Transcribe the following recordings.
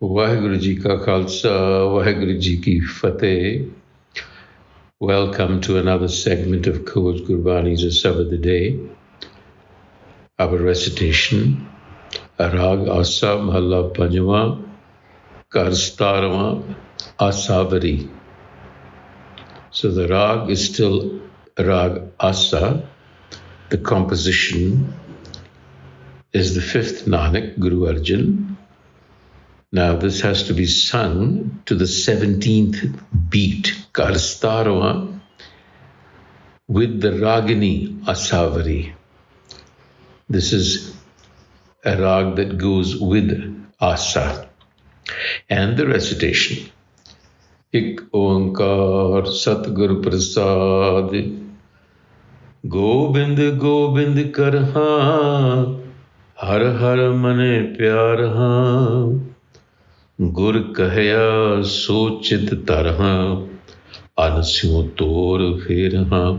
Waheguru Ji Ka Khalsa, Waheguru Ji Ki Fateh. Welcome to another segment of Coach Gurbani's a-sabad-a-day. Our recitation, Rag Asa Mahalla Panjwa, Karstarwa Asaveri. So the Rag is still Rag Asa. The composition is the fifth Nanak, Guru Arjan. Now this has to be sung to the 17th beat, Karstarwa, with the Ragini Asavari. This is a rag that goes with Asa. And the recitation. Ik Onkar Satguru Prasad Gobind Gobind Karha Har Har Mane Pyarha Gur Kahya Sochit Tarha Ansyo Tor Phirha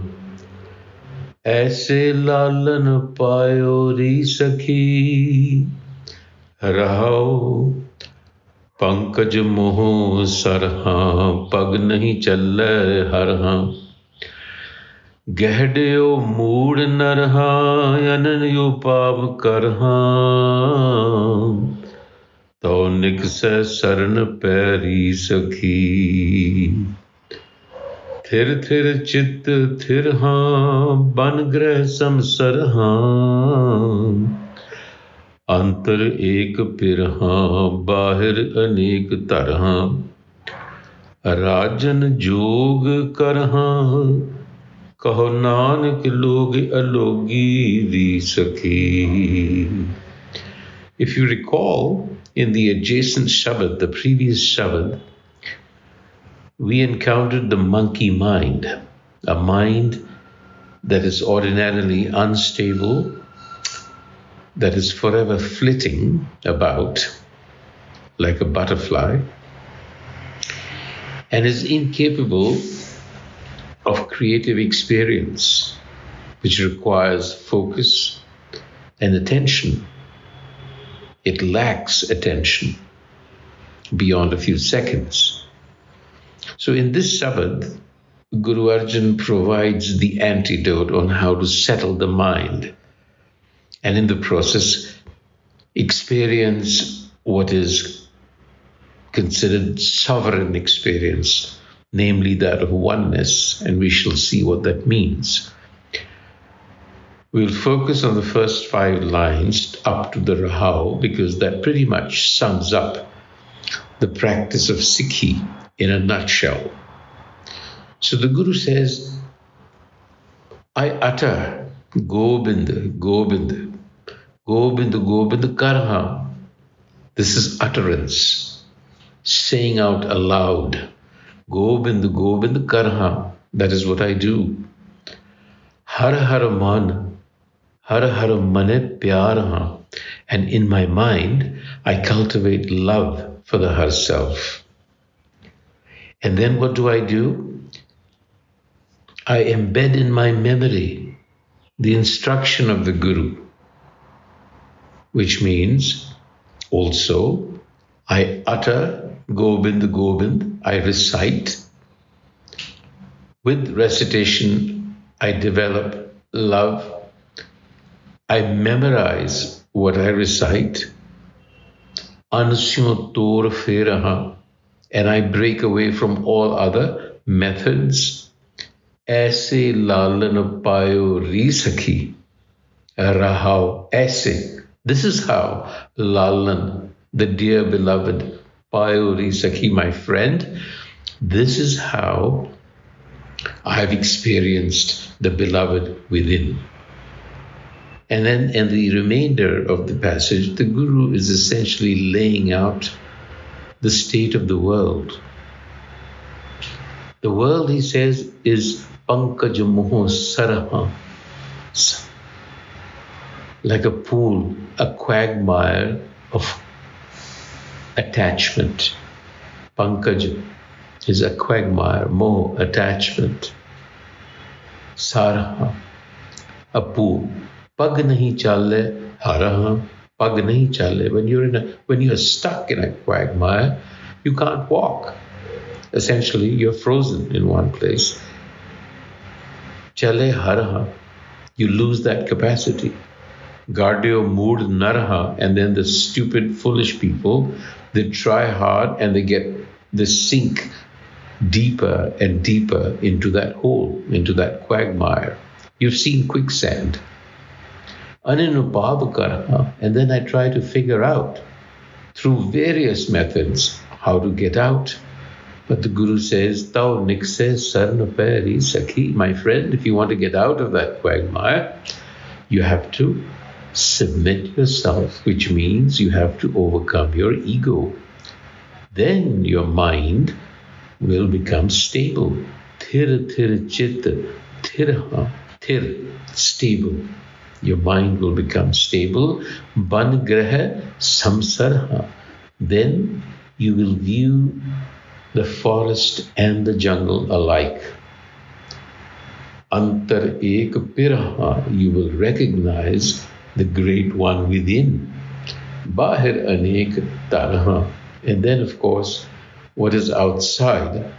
ऐसे लालन पायो री सखी रहो पंकज मोह सरहा पग नहीं चल हरहा गहड्यो मूड नरहा अनन्यो पाप करहा तो निकस शरण पैरी सखी थिर थिर चित्त थिर हाँ बन ग्रह समसर हाँ अंतर एक पिर हाँ बाहिर अनेक तरह राजन जोग कर हाँ कहो नानक लोग अलोगी री सखी. If you recall, in the adjacent Shabad, the previous Shabad, we encountered the monkey mind, a mind that is ordinarily unstable, that is forever flitting about like a butterfly, and is incapable of creative experience, which requires focus and attention. It lacks attention beyond a few seconds. So in this Shabad, Guru Arjan provides the antidote on how to settle the mind and in the process experience what is considered sovereign experience, namely that of oneness, and we shall see what that means. We'll focus on the first 5 lines up to the Rahau because that pretty much sums up the practice of Sikhi in a nutshell. So the Guru says, I utter Gobind, Gobind, Gobind, Gobind Karha. This is utterance, saying out aloud, Gobind, Gobind Karha. That is what I do. Har Har Man, Har Har Mane Pyarha. And in my mind, I cultivate love for the Har Self. And then what do? I embed in my memory the instruction of the Guru, which means also I utter Gobind Gobind, I recite. With recitation, I develop love. I memorize what I recite. Ansyo tor pheraha. And I break away from all other methods. Aise lalan payo ri sakhi rahao aise. This is how lalan, the dear beloved, payo ri sakhi, my friend. This is how I have experienced the beloved within. And then in the remainder of the passage, the Guru is essentially laying out the state of the world. The world, he says, is pankaj moh saraha, like a pool, a quagmire of attachment. Pankaj is a quagmire, moh, attachment. Saraha, a pool. Pag nahi chale haraha, pag nahi chale. When you're stuck in a quagmire, you can't walk. Essentially, you're frozen in one place. Chale haraha, you lose that capacity. Gardio mood naraha, and then the stupid, foolish people, they try hard and they sink deeper and deeper into that hole, into that quagmire. You've seen quicksand. Aninupavakaraha, and then I try to figure out through various methods how to get out. But the Guru says, Tau nikse sarnapari sakhi, my friend, if you want to get out of that quagmire, you have to submit yourself, which means you have to overcome your ego. Then your mind will become stable. Thir thir chitta, thir, stable. Your mind will become stable. Ban graha samsarha. Then you will view the forest and the jungle alike. Antar ek piraha, you will recognize the great one within. Bahir anek taraha. And then, of course, what is outside,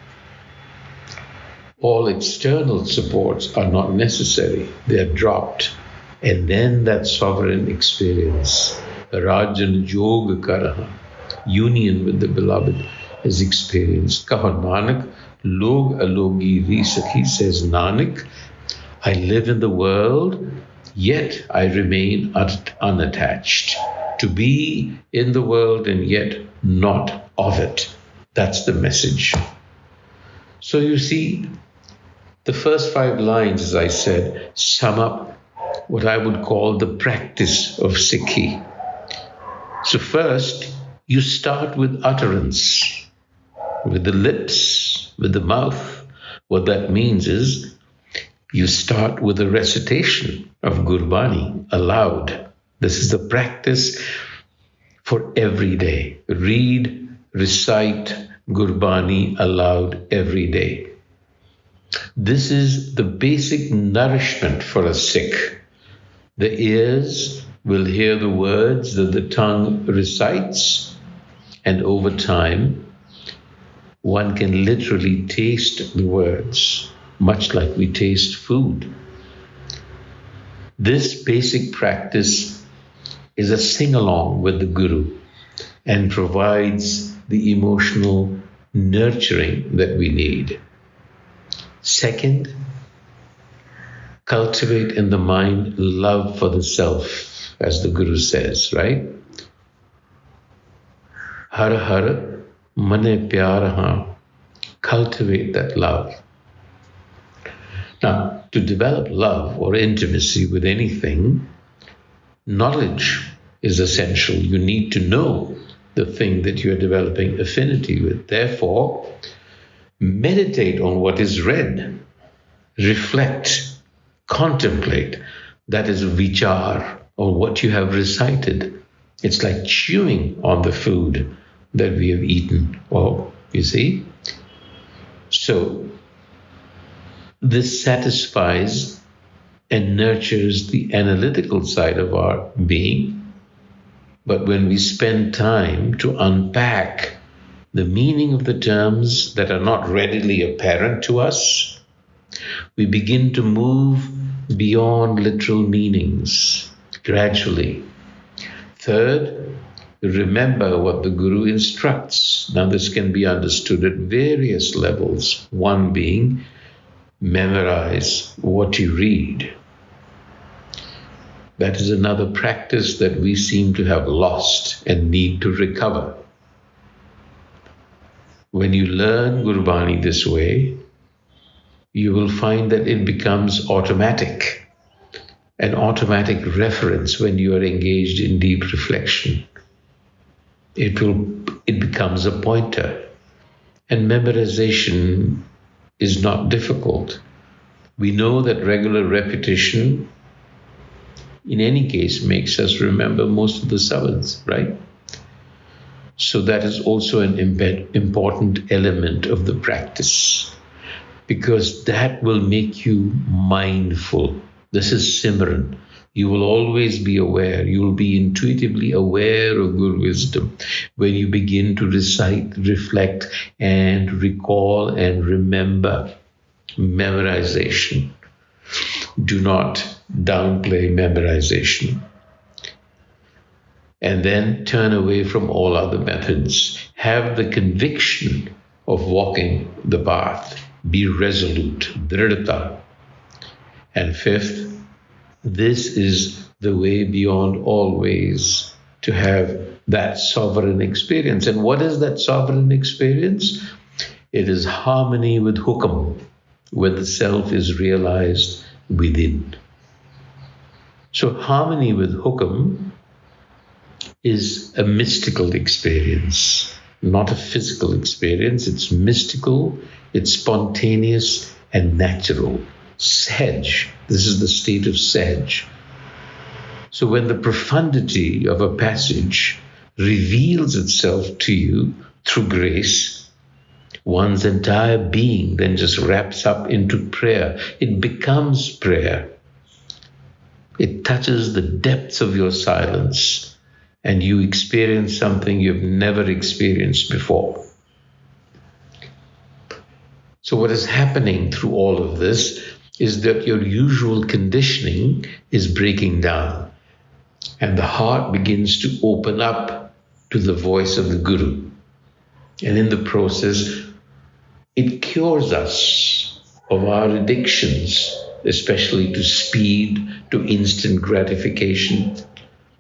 all external supports are not necessary. They are dropped. And then that sovereign experience, Rajan Yoga Karaha, union with the beloved, is experienced. Kaha Nanak, Log Alogi Risakhi, says Nanak, I live in the world, yet I remain unattached. To be in the world and yet not of it. That's the message. So you see, the first 5 lines, as I said, sum up what I would call the practice of Sikhi. So first, you start with utterance, with the lips, with the mouth. What that means is you start with a recitation of Gurbani aloud. This is the practice for every day. Read, recite Gurbani aloud every day. This is the basic nourishment for a Sikh. The ears will hear the words that the tongue recites, and over time, one can literally taste the words, much like we taste food. This basic practice is a sing-along with the Guru and provides the emotional nurturing that we need. Second, cultivate in the mind love for the self, as the Guru says, right? Har har mane pyar ha. Cultivate that love. Now, to develop love or intimacy with anything, knowledge is essential. You need to know the thing that you're developing affinity with. Therefore, meditate on what is read, reflect, contemplate. That is vichar, on what you have recited. It's like chewing on the food that we have eaten. Well, you see? So, this satisfies and nurtures the analytical side of our being. But when we spend time to unpack the meaning of the terms that are not readily apparent to us, we begin to move beyond literal meanings gradually. Third, remember what the Guru instructs. Now, this can be understood at various levels. One being, memorize what you read. That is another practice that we seem to have lost and need to recover. When you learn Gurbani this way, you will find that it becomes automatic, an automatic reference when you are engaged in deep reflection. It becomes a pointer, and memorization is not difficult. We know that regular repetition, in any case, makes us remember most of the sabads, right? So that is also an important element of the practice, because that will make you mindful. This is Simran. You will always be aware. You will be intuitively aware of Guru wisdom when you begin to recite, reflect, and recall and remember. Memorization. Do not downplay memorization. And then turn away from all other methods. Have the conviction of walking the path. Be resolute, dridata. And fifth, this is the way beyond all ways to have that sovereign experience. And what is that sovereign experience? It is harmony with hukam, when the self is realized within. So harmony with hukam is a mystical experience, not a physical experience. It's mystical, it's spontaneous and natural. Sahaj, this is the state of Sahaj. So when the profundity of a passage reveals itself to you through grace, one's entire being then just wraps up into prayer. It becomes prayer. It touches the depths of your silence, and you experience something you've never experienced before. So what is happening through all of this is that your usual conditioning is breaking down, and the heart begins to open up to the voice of the Guru. And in the process, it cures us of our addictions, especially to speed, to instant gratification.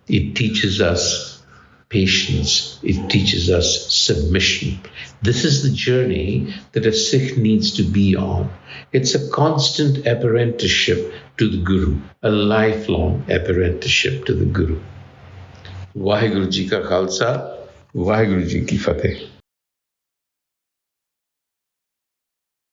It teaches us patience. It teaches us submission. This is the journey that a Sikh needs to be on. It's a constant apprenticeship to the Guru, a lifelong apprenticeship to the Guru. Vaheguru Ji Ka Khalsa, Vaheguru Ji Ki Fateh.